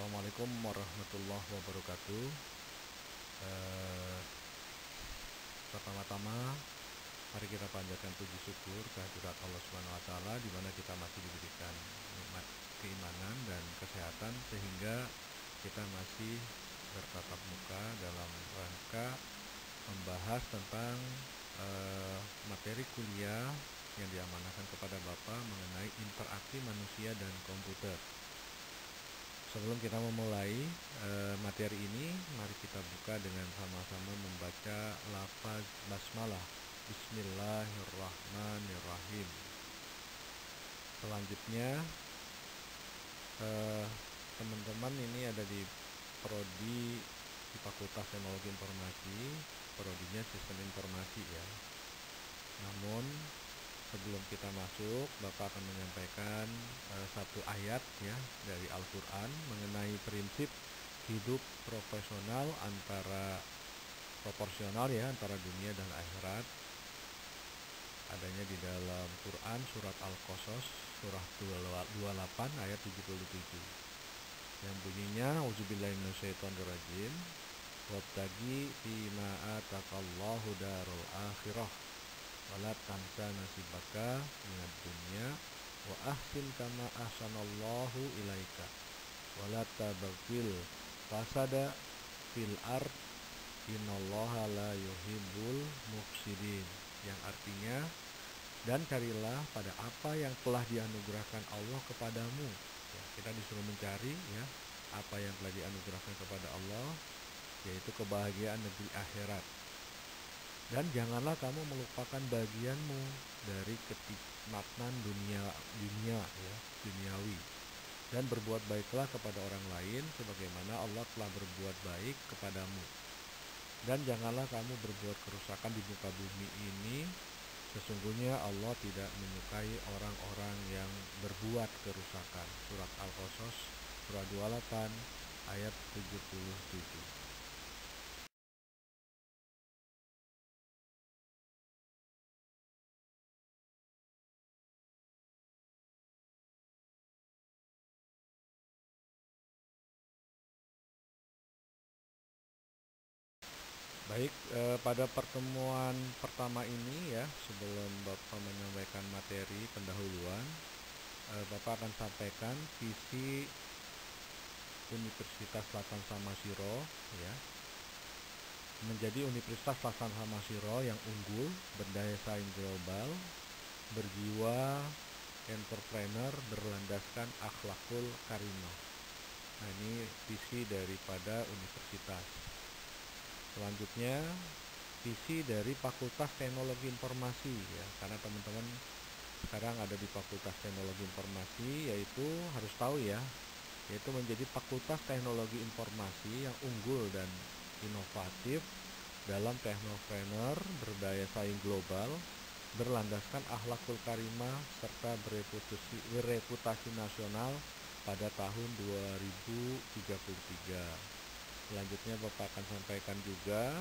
Assalamualaikum warahmatullahi wabarakatuh. Eh, Pertama-tama, mari kita panjatkan puji syukur kehadirat Allah Subhanahu wa taala di mana kita masih diberikan nikmat keimanan dan kesehatan sehingga kita masih bertatap muka dalam rangka membahas tentang materi kuliah yang diamanahkan kepada Bapak mengenai interaksi manusia dan komputer. Sebelum kita memulai materi ini, mari kita buka dengan sama-sama membaca lafaz basmalah. Bismillahirrahmanirrahim. Selanjutnya, teman-teman ini ada di prodi di Fakultas Teknologi Informasi, prodinya Sistem Informasi ya. Namun sebelum kita masuk, Bapak akan menyampaikan satu ayat ya dari Al-Quran mengenai prinsip hidup profesional proporsional ya antara dunia dan akhirat. Adanya di dalam Quran surat Al-Qasas surah 28 ayat 77. Yang bunyinya auzubillahi minasyaitonirrajim. Wabtagi fima ataqallahu darul akhirah wala tansa nasibaka minad dunya wa ahsin kama ahsanallahu ilaika wala tabghil fasada fil ard innallaha la yuhibbul mufsidin, yang artinya, dan carilah pada apa yang telah dianugerahkan Allah kepadamu. Ya, kita disuruh mencari ya apa yang telah dianugerahkan kepada Allah, yaitu kebahagiaan negeri akhirat. Dan janganlah kamu melupakan bagianmu dari kenikmatan duniawi, dan berbuat baiklah kepada orang lain sebagaimana Allah telah berbuat baik kepadamu. Dan janganlah kamu berbuat kerusakan di muka bumi ini, sesungguhnya Allah tidak menyukai orang-orang yang berbuat kerusakan. Surat Al-Qasas surah 28 ayat 77. Baik, pada pertemuan pertama ini ya, sebelum Bapak menyampaikan materi pendahuluan, Bapak akan sampaikan visi Universitas Selatan Samosir ya, menjadi Universitas Selatan Samosir yang unggul, berdaya saing global, berjiwa entrepreneur, berlandaskan akhlakul karimah. Nah, ini visi daripada universitas. Selanjutnya, visi dari Fakultas Teknologi Informasi ya, karena teman-teman sekarang ada di Fakultas Teknologi Informasi, yaitu harus tahu ya, yaitu menjadi Fakultas Teknologi Informasi yang unggul dan inovatif dalam teknopreneur, berdaya saing global, berlandaskan akhlakul karimah serta bereputasi nasional pada tahun 2033. Selanjutnya Bapak akan sampaikan juga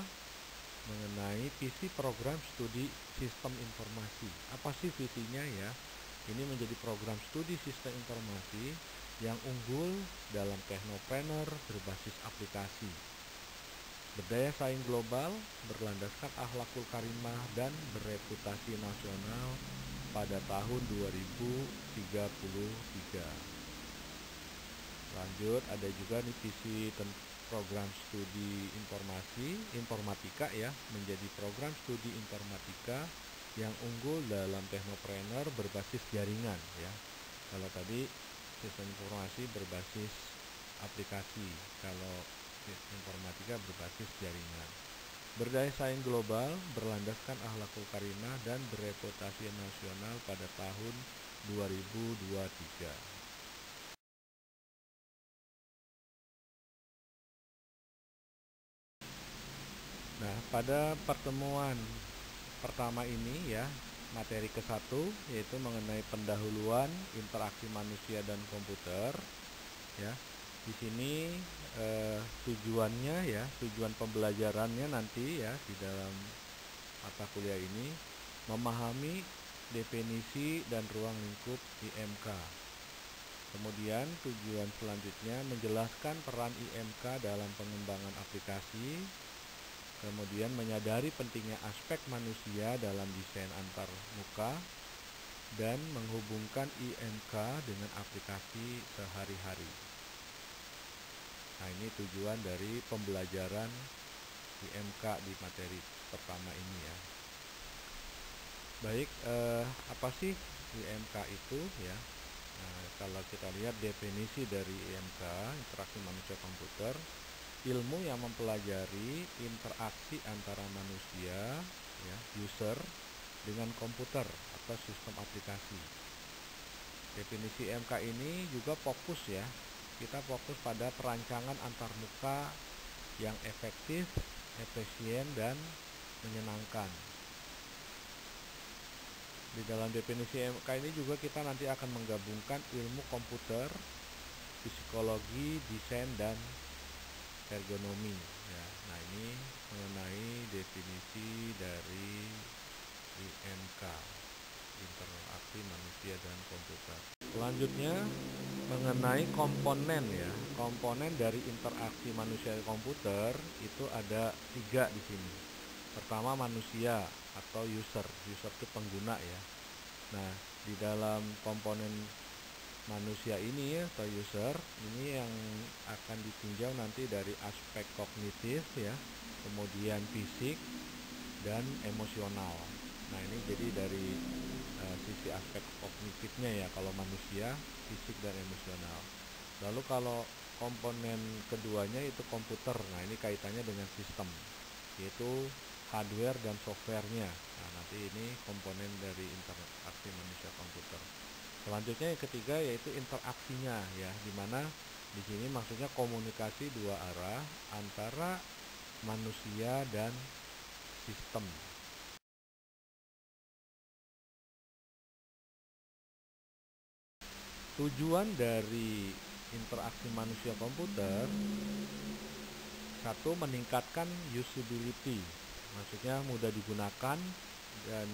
mengenai visi program studi sistem informasi. Apa sih visinya ya? Ini menjadi program studi sistem informasi yang unggul dalam teknopreneur berbasis aplikasi, berdaya saing global, berlandaskan akhlakul karimah, dan bereputasi nasional pada tahun 2033. Lanjut, ada juga nih visi program studi informatika ya, menjadi program studi informatika yang unggul dalam teknopreneur berbasis jaringan ya. Kalau tadi sistem informasi berbasis aplikasi, kalau informatika berbasis jaringan. Berdaya saing global, berlandaskan akhlakul karimah, dan bereputasi nasional pada tahun 2023. Nah, pada pertemuan pertama ini ya, materi ke-1 yaitu mengenai pendahuluan interaksi manusia dan komputer ya. Di sini tujuannya ya, tujuan pembelajarannya nanti ya di dalam mata kuliah ini memahami definisi dan ruang lingkup IMK. Kemudian tujuan selanjutnya menjelaskan peran IMK dalam pengembangan aplikasi, kemudian menyadari pentingnya aspek manusia dalam desain antar muka, dan menghubungkan IMK dengan aplikasi sehari-hari. Nah, ini tujuan dari pembelajaran IMK di materi pertama ini ya. Baik, apa sih IMK itu ya? Nah, kalau kita lihat definisi dari IMK, interaksi manusia komputer, ilmu yang mempelajari interaksi antara manusia, ya, user, dengan komputer atau sistem aplikasi. Definisi IMK ini juga fokus ya, kita fokus pada perancangan antarmuka yang efektif, efisien, dan menyenangkan. Di dalam definisi IMK ini juga kita nanti akan menggabungkan ilmu komputer, psikologi, desain, dan ergonomi ya. Nah, ini mengenai definisi dari IMK, interaksi manusia dan komputer. Selanjutnya mengenai komponen ya. Komponen dari interaksi manusia dan komputer itu ada 3 di sini. Pertama manusia atau user. User itu pengguna ya. Nah, di dalam komponen manusia ini atau user ini yang akan ditinjau nanti dari aspek kognitif ya, kemudian fisik dan emosional. Nah, ini jadi dari sisi aspek kognitifnya ya kalau manusia, fisik dan emosional. Lalu kalau komponen keduanya itu komputer. Nah, ini kaitannya dengan sistem, yaitu hardware dan softwarenya. Nah, nanti ini komponen dari interaksi manusia komputer. Selanjutnya yang ketiga yaitu interaksinya ya, dimana di sini maksudnya komunikasi dua arah antara manusia dan sistem. Tujuan dari interaksi manusia komputer, satu, meningkatkan usability, maksudnya mudah digunakan dan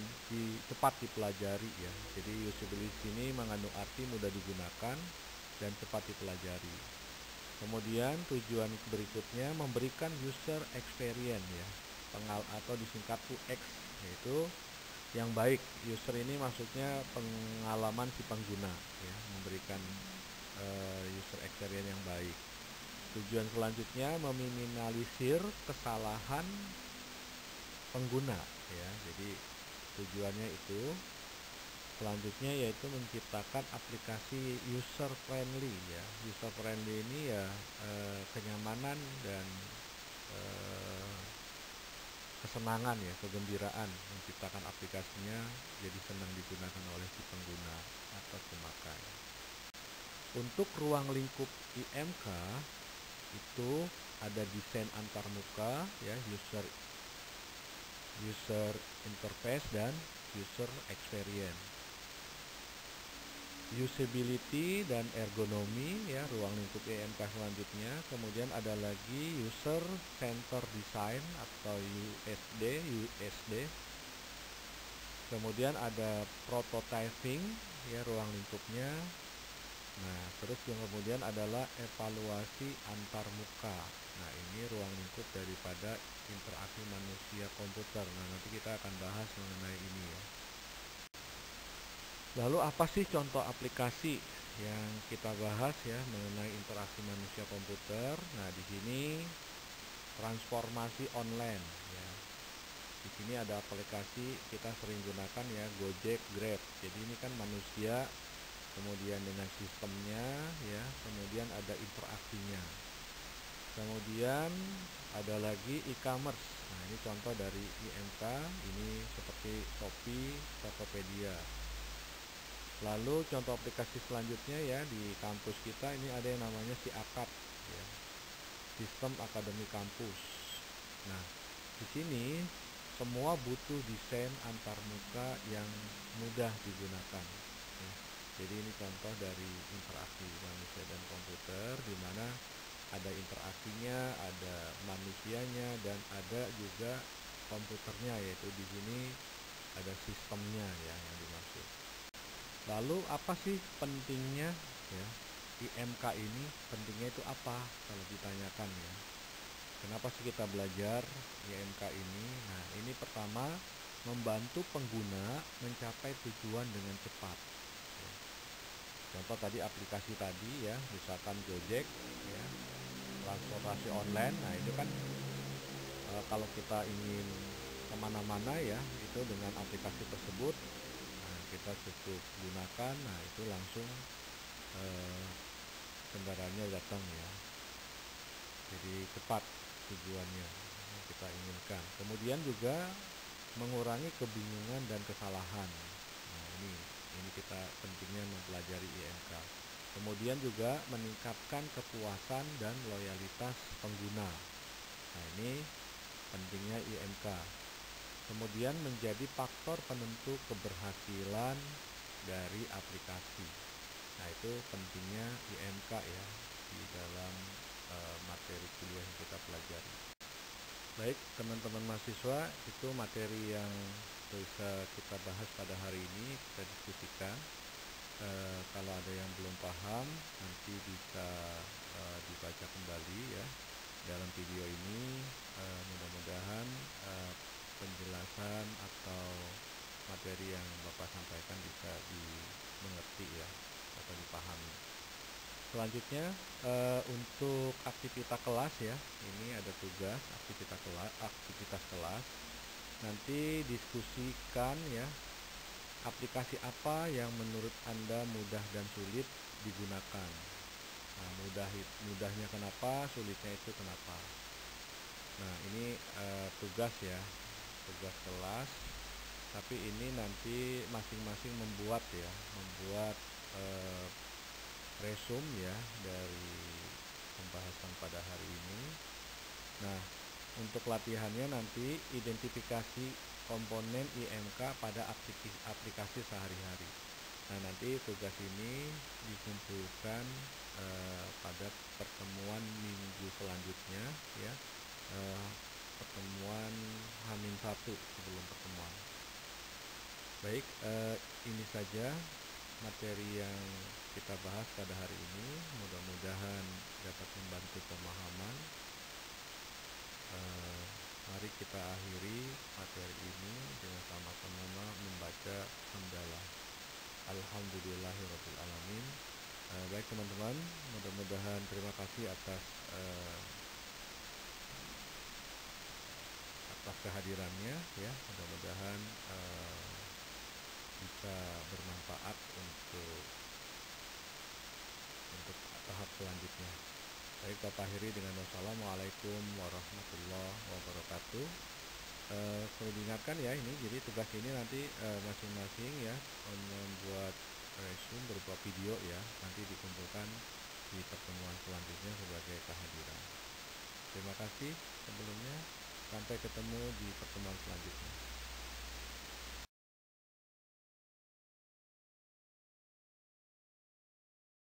cepat dipelajari ya. Jadi usability ini mengandung arti mudah digunakan dan cepat dipelajari. Kemudian tujuan berikutnya memberikan user experience ya, atau disingkat UX, yaitu yang baik. User ini maksudnya pengalaman si pengguna ya, memberikan user experience yang baik. Tujuan selanjutnya meminimalisir kesalahan pengguna ya. Jadi tujuannya itu selanjutnya yaitu menciptakan aplikasi user friendly ya. User friendly ini ya kenyamanan dan kesenangan ya, kegembiraan menciptakan aplikasinya jadi senang digunakan oleh si pengguna atau pemakai. Untuk ruang lingkup IMK itu ada desain antarmuka ya, user interface dan user experience. Usability dan ergonomi ya, ruang lingkup IMK selanjutnya. Kemudian ada lagi user center design atau USD. Kemudian ada prototyping ya, ruang lingkupnya. Nah, terus yang kemudian adalah evaluasi antarmuka. Nah, ini ruang lingkup daripada interaksi manusia komputer. Nah, nanti kita akan bahas mengenai ini ya. Lalu apa sih contoh aplikasi yang kita bahas ya mengenai interaksi manusia komputer? Nah, di sini transformasi online ya. Di sini ada aplikasi kita sering gunakan ya, Gojek, Grab. Jadi ini kan manusia, kemudian dengan sistemnya ya, kemudian ada interaksinya. Kemudian ada lagi e-commerce. Nah, ini contoh dari IMK, ini seperti Shopee, Tokopedia. Lalu contoh aplikasi selanjutnya ya di kampus kita ini ada yang namanya SIAKAP ya, Sistem Akademi Kampus. Nah, di sini semua butuh desain antarmuka yang mudah digunakan ya. Jadi ini contoh dari interaksi manusia dan komputer, di mana ada interaksinya, ada manusianya, dan ada juga komputernya, yaitu di sini ada sistemnya ya yang dimaksud. Lalu apa sih pentingnya ya IMK ini pentingnya itu apa kalau ditanyakan ya. Kenapa sih kita belajar IMK ini? Nah, ini pertama membantu pengguna mencapai tujuan dengan cepat. Ya. Contoh tadi aplikasi tadi ya, misalkan Gojek ya, transportasi online. Nah, itu kan kalau kita ingin kemana-mana ya, itu dengan aplikasi tersebut, nah kita cukup gunakan, nah itu langsung eh, kendaraannya datang ya. Jadi cepat tujuannya yang kita inginkan. Kemudian juga mengurangi kebingungan dan kesalahan. Nah, ini kita pentingnya mempelajari IMK. Kemudian juga meningkatkan kepuasan dan loyalitas pengguna. Nah, ini pentingnya IMK. Kemudian menjadi faktor penentu keberhasilan dari aplikasi. Nah, itu pentingnya IMK ya di dalam materi kuliah yang kita pelajari. Baik, teman-teman mahasiswa, itu materi yang bisa kita bahas pada hari ini, kita diskusikan. Kalau ada yang belum paham, nanti bisa dibaca kembali ya dalam video ini. Mudah-mudahan penjelasan atau materi yang Bapak sampaikan bisa dimengerti ya atau dipahami. Selanjutnya untuk aktivitas kelas ya, ini ada tugas aktivitas kelas. Nanti diskusikan ya, aplikasi apa yang menurut Anda mudah dan sulit digunakan. Nah, mudahnya kenapa, sulitnya itu kenapa. Nah, ini tugas ya, tugas kelas. Tapi ini nanti masing-masing membuat eh, resume ya dari pembahasan pada hari ini. Nah, untuk latihannya nanti identifikasi komponen IMK pada aplikasi sehari-hari. Nah, nanti tugas ini dikumpulkan pada pertemuan minggu selanjutnya ya. Pertemuan H-1 sebelum pertemuan. Baik, ini saja materi yang kita bahas pada hari ini. Mudah-mudahan dapat membantu pemahaman. Mari kita akhiri materi ini dengan sama-sama membaca hamdalah. Alhamdulillahirabbil alamin. Baik teman-teman, mudah-mudahan terima kasih atas kehadirannya ya. Mudah-mudahan bisa bermanfaat untuk tahap selanjutnya. Baik, Bapak akhiri dengan wassalamualaikum warahmatullahi wabarakatuh. Perlu diingatkan ya, ini jadi tugas ini nanti masing-masing ya membuat resume berupa video ya, nanti dikumpulkan di pertemuan selanjutnya sebagai kehadiran. Terima kasih sebelumnya, sampai ketemu di pertemuan selanjutnya.